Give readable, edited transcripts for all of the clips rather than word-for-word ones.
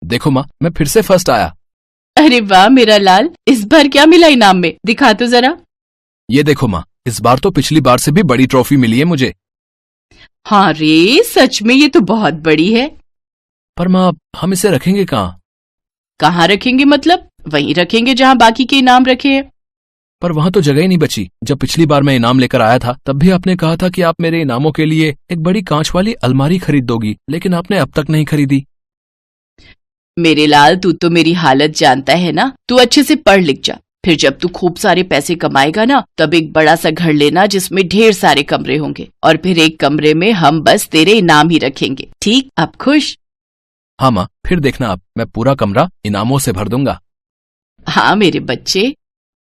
देखो माँ, मैं फिर से फर्स्ट आया। अरे वाह मेरा लाल, इस बार क्या मिला इनाम में, दिखा तो जरा। ये देखो माँ, इस बार तो पिछली बार से भी बड़ी ट्रॉफी मिली है मुझे। हाँ रे, सच में ये तो बहुत बड़ी है। पर माँ, हम इसे रखेंगे कहाँ? कहाँ रखेंगे मतलब? वहीं रखेंगे जहाँ बाकी के इनाम रखे हैं। पर वहाँ तो जगह ही नहीं बची। जब पिछली बार मैं इनाम लेकर आया था तब भी आपने कहा था कि आप मेरे इनामों के लिए एक बड़ी कांच वाली अलमारी खरीद दोगी, लेकिन आपने अब तक नहीं खरीदी। मेरे लाल, तू तो मेरी हालत जानता है ना। तू अच्छे से पढ़ लिख जा, फिर जब तू खूब सारे पैसे कमाएगा ना, तब एक बड़ा सा घर लेना जिसमें ढेर सारे कमरे होंगे, और फिर एक कमरे में हम बस तेरे इनाम ही रखेंगे। ठीक, अब खुश? हाँ माँ, फिर देखना आप, मैं पूरा कमरा इनामों से भर दूंगा। हाँ मेरे बच्चे।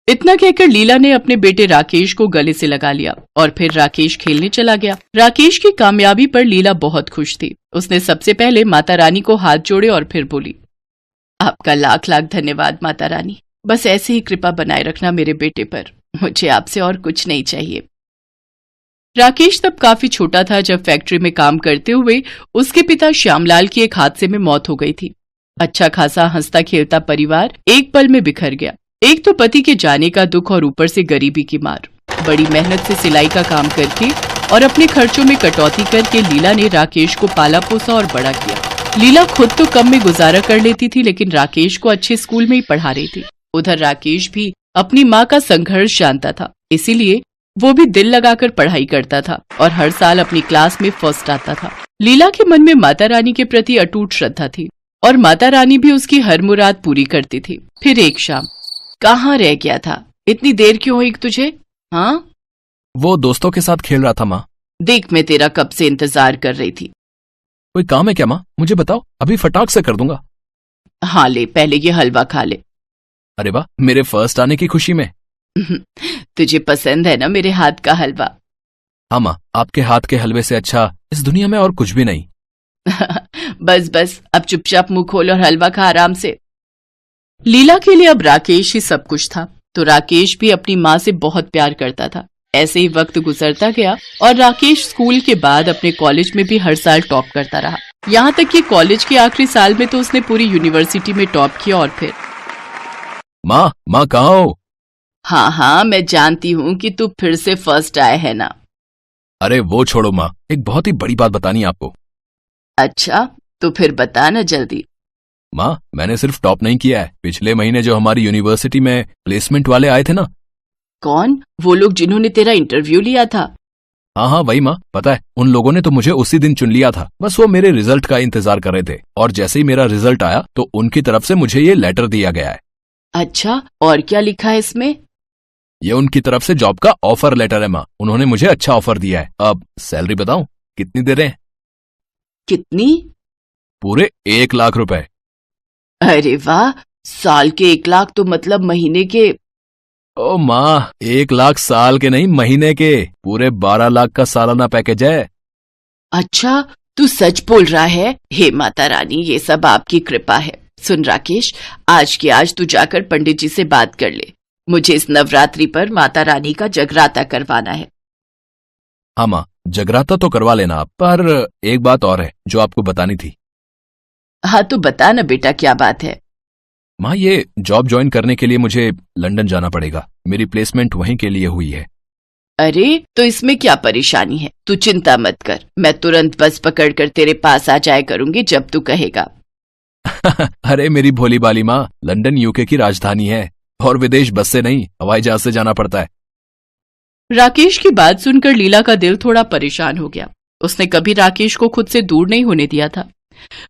इतना कहकर लीला ने अपने बेटे राकेश को गले से लगा लिया और फिर राकेश खेलने चला गया। राकेश की कामयाबी पर लीला बहुत खुश थी। उसने सबसे पहले माता रानी को हाथ जोड़े और फिर बोली, आपका लाख लाख धन्यवाद माता रानी। बस ऐसे ही कृपा बनाए रखना मेरे बेटे पर। मुझे आपसे और कुछ नहीं चाहिए। राकेश तब काफी छोटा था जब फैक्ट्री में काम करते हुए उसके पिता श्यामलाल की एक हादसे में मौत हो गई थी। अच्छा खासा हंसता खेलता परिवार एक पल में बिखर गया। एक तो पति के जाने का दुख और ऊपर से गरीबी की मार। बड़ी मेहनत से सिलाई का काम करके और अपने खर्चों में कटौती करके लीला ने राकेश को पाला पोसा और बड़ा किया। लीला खुद तो कम में गुजारा कर लेती थी, लेकिन राकेश को अच्छे स्कूल में ही पढ़ा रही थी। उधर राकेश भी अपनी माँ का संघर्ष जानता था, इसीलिए वो भी दिल लगाकर पढ़ाई करता था और हर साल अपनी क्लास में फर्स्ट आता था। लीला के मन में माता रानी के प्रति अटूट श्रद्धा थी और माता रानी भी उसकी हर मुराद पूरी करती थी। फिर एक शाम, कहाँ रह गया था? इतनी देर क्यों हुई तुझे? हाँ, वो दोस्तों के साथ खेल रहा था माँ। देख, मैं तेरा कब से इंतजार कर रही थी। कोई काम है क्या माँ? मुझे बताओ, अभी फटाक से कर दूंगा। हाँ ले, पहले ये हलवा खा ले। अरे वाह, मेरे फर्स्ट आने की खुशी में। तुझे पसंद है ना मेरे हाथ का हलवा? हाँ माँ, आपके हाथ के हलवे से अच्छा इस दुनिया में और कुछ भी नहीं। बस बस, अब चुपचाप मुंह खोल और हलवा खा आराम से। लीला के लिए अब राकेश ही सब कुछ था, तो राकेश भी अपनी माँ से बहुत प्यार करता था। ऐसे ही वक्त गुजरता गया और राकेश स्कूल के बाद अपने कॉलेज में भी हर साल टॉप करता रहा। यहाँ तक कि कॉलेज के आखिरी साल में तो उसने पूरी यूनिवर्सिटी में टॉप किया। और फिर माँ कहाँ हो? हाँ हाँ, मैं जानती हूँ कि तू फिर से फर्स्ट आया है ना। अरे वो छोड़ो माँ, एक बहुत ही बड़ी बात बतानी है आपको। अच्छा, तो फिर बता ना जल्दी। माँ, मैंने सिर्फ टॉप नहीं किया है, पिछले महीने जो हमारी यूनिवर्सिटी में प्लेसमेंट वाले आए थे ना। कौन? वो लोग जिन्होंने तेरा इंटरव्यू लिया था? हाँ हाँ वही माँ, पता है, उन लोगों ने तो मुझे उसी दिन चुन लिया था। बस वो मेरे रिजल्ट का इंतजार कर रहे थे, और जैसे ही मेरा रिजल्ट आया तो उनकी तरफ से मुझे ये लेटर दिया गया है। अच्छा, और क्या लिखा है इसमें? ये उनकी तरफ से जॉब का ऑफर लेटर है माँ। उन्होंने मुझे अच्छा ऑफर दिया है। अब सैलरी बताऊं कितनी दे रहे हैं? कितनी? पूरे 1 लाख रुपए। अरे वाह, साल के 1 लाख तो मतलब महीने के? ओ माँ, 1 लाख साल के नहीं, महीने के। पूरे 12 लाख का सालाना पैकेज है। अच्छा, तू सच बोल रहा है? हे माता रानी, ये सब आपकी कृपा है। सुन राकेश, आज की आज तू जाकर पंडित जी से बात कर ले। मुझे इस नवरात्रि पर माता रानी का जगराता करवाना है। हाँ माँ, जगराता तो करवा लेना आप, पर एक बात और है जो आपको बतानी थी। हाँ तो बता ना बेटा, क्या बात है? माँ, ये जॉब ज्वाइन करने के लिए मुझे लंदन जाना पड़ेगा। मेरी प्लेसमेंट वहीं के लिए हुई है। अरे तो इसमें क्या परेशानी है? तू चिंता मत कर, मैं तुरंत बस पकड़कर तेरे पास आ जाया करूंगी जब तू कहेगा। अरे मेरी भोली बाली माँ, लंदन यूके की राजधानी है और विदेश बस से नहीं, हवाई जहाज से जाना पड़ता है। राकेश की बात सुनकर लीला का दिल थोड़ा परेशान हो गया। उसने कभी राकेश को खुद से दूर नहीं होने दिया था,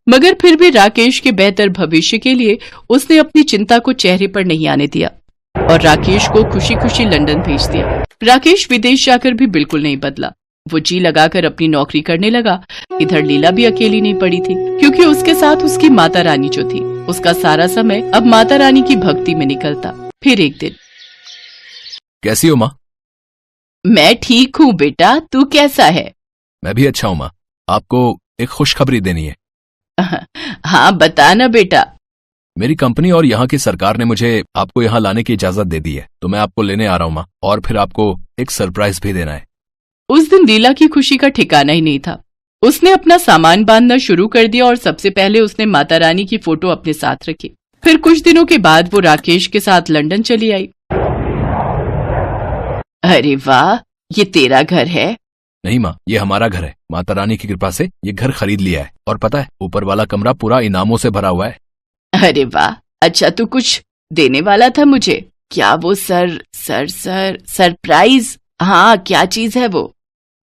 मगर फिर भी राकेश के बेहतर भविष्य के लिए उसने अपनी चिंता को चेहरे पर नहीं आने दिया और राकेश को खुशी खुशी लंदन भेज दिया। राकेश विदेश जाकर भी बिल्कुल नहीं बदला। वो जी लगाकर अपनी नौकरी करने लगा। इधर लीला भी अकेली नहीं पड़ी थी, क्योंकि उसके साथ उसकी माता रानी जो थी। उसका सारा समय अब माता रानी की भक्ति में निकलता। फिर एक दिन, कैसी हो माँ? मैं ठीक हूँ बेटा, तू कैसा है? मैं भी अच्छा हूँ माँ। आपको एक खुशखबरी देनी है। हाँ बता ना बेटा। मेरी कंपनी और यहाँ की सरकार ने मुझे आपको यहाँ लाने की इजाजत दे दी है, तो मैं आपको लेने आ रहा हूँ माँ, और फिर आपको एक सरप्राइज भी देना है। उस दिन लीला की खुशी का ठिकाना ही नहीं था। उसने अपना सामान बांधना शुरू कर दिया और सबसे पहले उसने माता रानी की फोटो अपने साथ रखी। फिर कुछ दिनों के बाद वो राकेश के साथ लंदन चली आई। अरे वाह, ये तेरा घर है? नहीं माँ, ये हमारा घर है। माता रानी की कृपा से ये घर खरीद लिया है, और पता है ऊपर वाला कमरा पूरा इनामों से भरा हुआ है। अरे वाह, अच्छा तू कुछ देने वाला था मुझे। क्या वो सरप्राइज? हाँ, क्या चीज है वो?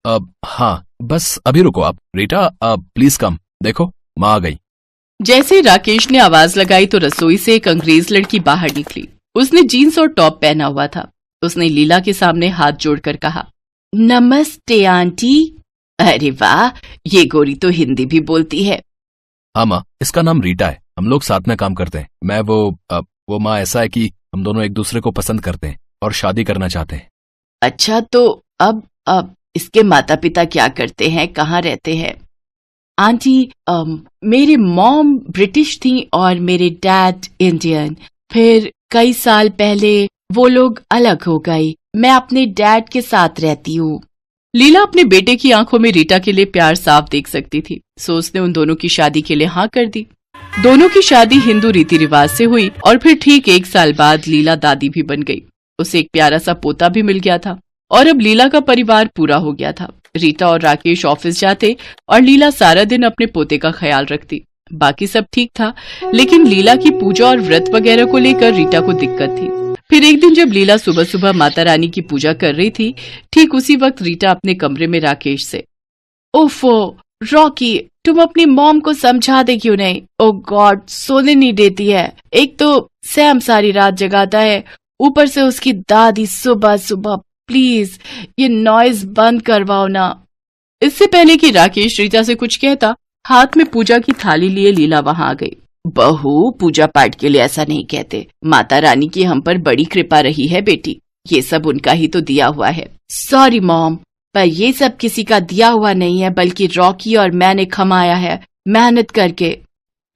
हाँ, बस अभी रुको आप। Rita, please come. देखो, माँ आ गई। जैसे राकेश ने आवाज लगाई तो रसोई से एक अंग्रेज लड़की बाहर निकली। उसने जीन्स और टॉप पहना हुआ था। उसने लीला के सामने हाथ जोड़कर कहा, नमस्ते आंटी। अरे वाह, ये गोरी तो हिंदी भी बोलती है। हाँ माँ, इसका नाम रीटा है। हम लोग साथ में काम करते हैं। मैं वो माँ, ऐसा है कि हम दोनों एक दूसरे को पसंद करते हैं और शादी करना चाहते हैं। अच्छा, तो अब इसके माता पिता क्या करते हैं, कहाँ रहते हैं? आंटी, मेरी मॉम ब्रिटिश थी और मेरे डैड इंडियन। फिर कई साल पहले वो लोग अलग हो गए। मैं अपने डैड के साथ रहती हूँ। लीला अपने बेटे की आंखों में रीटा के लिए प्यार साफ देख सकती थी, सो उसने उन दोनों की शादी के लिए हाँ कर दी। दोनों की शादी हिंदू रीति रिवाज से हुई और फिर ठीक 1 साल बाद लीला दादी भी बन गई। उसे एक प्यारा सा पोता भी मिल गया था और अब लीला का परिवार पूरा हो गया था। रीटा और राकेश ऑफिस जाते और लीला सारा दिन अपने पोते का ख्याल रखती। बाकी सब ठीक था, लेकिन लीला की पूजा और व्रत वगैरह को लेकर रीटा को दिक्कत थी। फिर एक दिन जब लीला सुबह सुबह माता रानी की पूजा कर रही थी, ठीक उसी वक्त रीटा अपने कमरे में राकेश से, ओफो रॉकी, तुम अपनी मॉम को समझा दे क्यों नहीं? ओ गॉड, सोने नहीं देती है। एक तो सैम सारी रात जगाता है, ऊपर से उसकी दादी सुबह सुबह। प्लीज ये नॉइज बंद करवाओ ना। इससे पहले कि राकेश रीटा से कुछ कहता, हाथ में पूजा की थाली लिए लीला वहां आ गई। बहू, पूजा पाठ के लिए ऐसा नहीं कहते। माता रानी की हम पर बड़ी कृपा रही है बेटी, ये सब उनका ही तो दिया हुआ है। सॉरी मॉम, पर ये सब किसी का दिया हुआ नहीं है, बल्कि रॉकी और मैंने कमाया है मेहनत करके।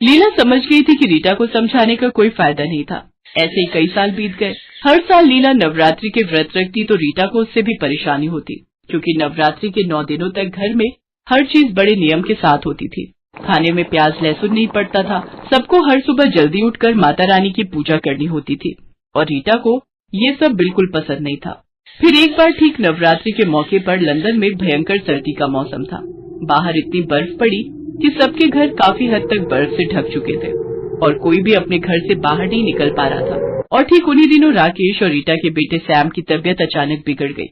लीला समझ गई थी कि रीटा को समझाने का कोई फायदा नहीं था। ऐसे ही कई साल बीत गए। हर साल लीला नवरात्रि के व्रत रखती तो रीटा को उससे भी परेशानी होती, क्योंकि नवरात्रि के 9 दिनों तक घर में हर चीज बड़े नियम के साथ होती थी। खाने में प्याज लहसुन नहीं पड़ता था। सबको हर सुबह जल्दी उठकर माता रानी की पूजा करनी होती थी और रीटा को ये सब बिल्कुल पसंद नहीं था। फिर एक बार ठीक नवरात्रि के मौके पर लंदन में भयंकर सर्दी का मौसम था। बाहर इतनी बर्फ पड़ी कि सबके घर काफी हद तक बर्फ से ढक चुके थे और कोई भी अपने घर से बाहर नहीं निकल पा रहा था। और ठीक उन्हीं दिनों राकेश और रीटा के बेटे सैम की तबीयत अचानक बिगड़ गई।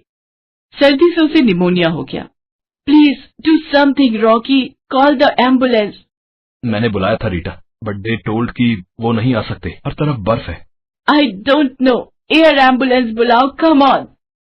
सर्दी से उसे निमोनिया हो गया। Please do something Rocky, call the ambulance. मैंने बुलाया था रीटा, बट दे टोल्ड कि वो नहीं आ सकते, हर तरफ बर्फ है। I don't know, air ambulance बुलाओ, come on.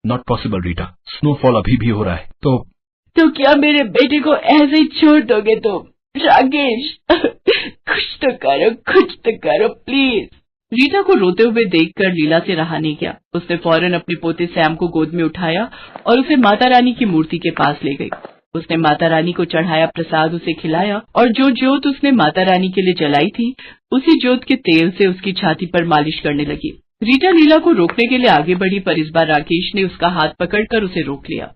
Not possible Rita, snowfall अभी भी हो रहा है। तो क्या मेरे बेटे को ऐसे ही छोड़ दोगे तुम? राकेश कुछ तो करो प्लीज। रीटा को रोते हुए देखकर लीला से रहा नहीं गया। उसने फौरन अपने पोते सैम को गोद में उठाया और उसे माता रानी की मूर्ति के पास ले गई। उसने माता रानी को चढ़ाया प्रसाद उसे खिलाया और जो ज्योत उसने माता रानी के लिए जलाई थी, उसी ज्योत के तेल से उसकी छाती पर मालिश करने लगी। रीटा लीला को रोकने के लिए आगे बढ़ी, पर इस बार राकेश ने उसका हाथ पकड़कर उसे रोक लिया।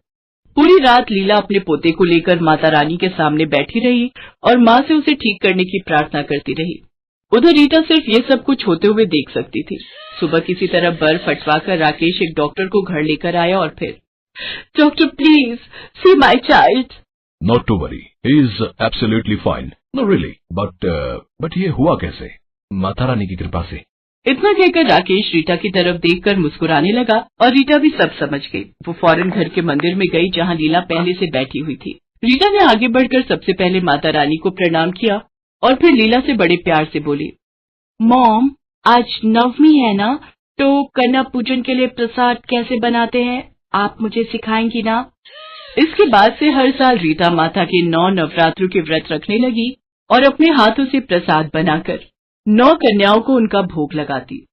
पूरी रात लीला अपने पोते को लेकर माता रानी के सामने बैठी रही और माँ से उसे ठीक करने की प्रार्थना करती रही। उधर रीटा सिर्फ ये सब कुछ होते हुए देख सकती थी। सुबह किसी तरह बर्फ हटवाकर राकेश एक डॉक्टर को घर लेकर आया और फिर, doctor please see my child. Not to worry, he is absolutely fine. No really, but ये हुआ कैसे? माता रानी की कृपा से। इतना कहकर राकेश रीटा की तरफ देखकर मुस्कुराने लगा और रीटा भी सब समझ गई। वो फौरन घर के मंदिर में गई जहाँ लीला पहले से बैठी हुई थी। रीटा ने आगे बढ़कर सबसे पहले माता रानी को प्रणाम किया और फिर लीला से बड़े प्यार से बोली, मॉम, आज नवमी है ना, तो कन्या पूजन के लिए प्रसाद कैसे बनाते हैं, आप मुझे सिखाएंगी ना? इसके बाद से हर साल रीटा माता के 9 नवरात्रों के व्रत रखने लगी और अपने हाथों से प्रसाद बनाकर 9 कन्याओं को उनका भोग लगाती।